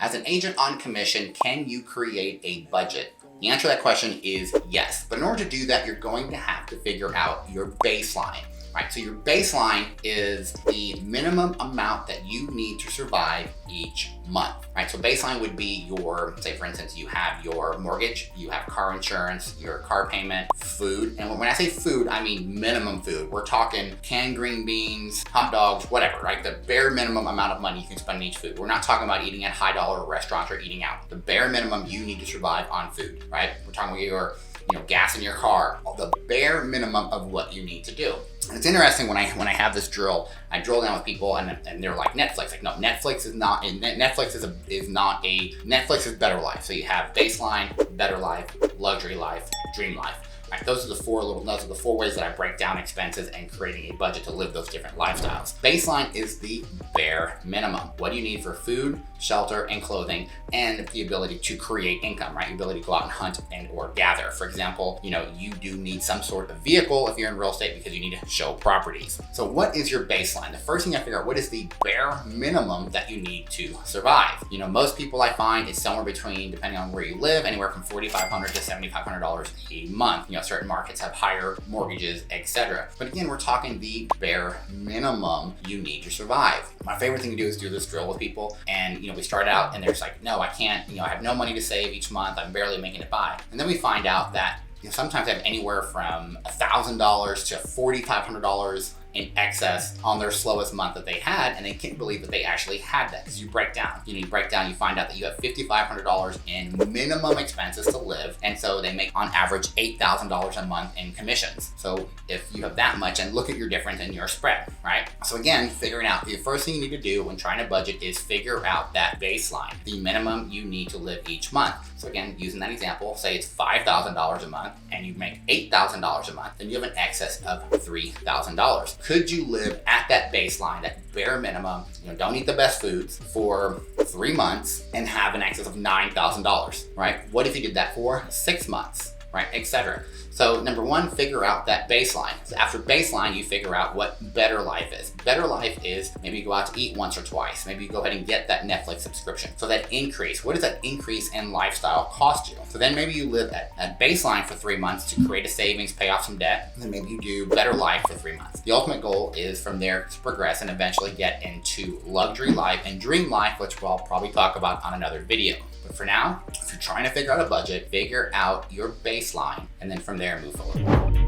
As an agent on commission, can you create a budget? The answer to that question is yes. But in order to do that, you're going to have to figure out your baseline. Right, so your baseline is the minimum amount that you need to survive each month. Right, so baseline would be your, say for instance, you have your mortgage, you have car insurance, your car payment, food. And when I say food, I mean minimum food. We're talking canned green beans, hot dogs, whatever, right? The bare minimum amount of money you can spend on each food. We're not talking about eating at high dollar restaurants or eating out. The bare minimum you need to survive on food, right? We're talking about your gas in your car, the bare minimum of what you need to do. And it's interesting when I have this drill, I drill down with people and they're like Netflix. Like, no, Netflix is not. Netflix is better life. So you have baseline, better life, luxury life, dream life. Right, those are the four ways that I break down expenses and creating a budget to live those different lifestyles. Baseline is the bare minimum. What do you need for food, shelter, and clothing, and the ability to create income, right? The ability to go out and hunt and or gather. For example, you do need some sort of vehicle if you're in real estate because you need to show properties. So what is your baseline? The first thing I figure out, what is the bare minimum that you need to survive? Most people I find is somewhere between, depending on where you live, anywhere from $4,500 to $7,500 a month. Certain markets have higher mortgages, etc. But again, we're talking the bare minimum you need to survive. My favorite thing to do is do this drill with people, and we start out and they're just like, no, I can't, I have no money to save each month, I'm barely making it by. And then we find out that sometimes I have anywhere from $1,000 to $4,500 in excess on their slowest month that they had, and they can't believe that they actually had that. Because you break down, you find out that you have $5,500 in minimum expenses to live, and so they make on average $8,000 a month in commissions. So if you have that much, and look at your difference in your spread, right? So again, figuring out, the first thing you need to do when trying to budget is figure out that baseline, the minimum you need to live each month. So again, using that example, say it's $5,000 a month and you make $8,000 a month, then you have an excess of $3,000. Could you live at that baseline, that bare minimum, don't eat the best foods for 3 months and have an excess of $9,000, right? What if you did that for 6 months, right, etc.? So number one, figure out that baseline. So after baseline, you figure out what better life is. Better life is maybe you go out to eat once or twice. Maybe you go ahead and get that Netflix subscription. So that increase, what does that increase in lifestyle cost you? So then maybe you live at baseline for 3 months to create a savings, pay off some debt, and then maybe you do better life for 3 months. The ultimate goal is from there to progress and eventually get into luxury life and dream life, which we'll probably talk about on another video. But for now, if you're trying to figure out a budget, figure out your baseline, and then from there move forward.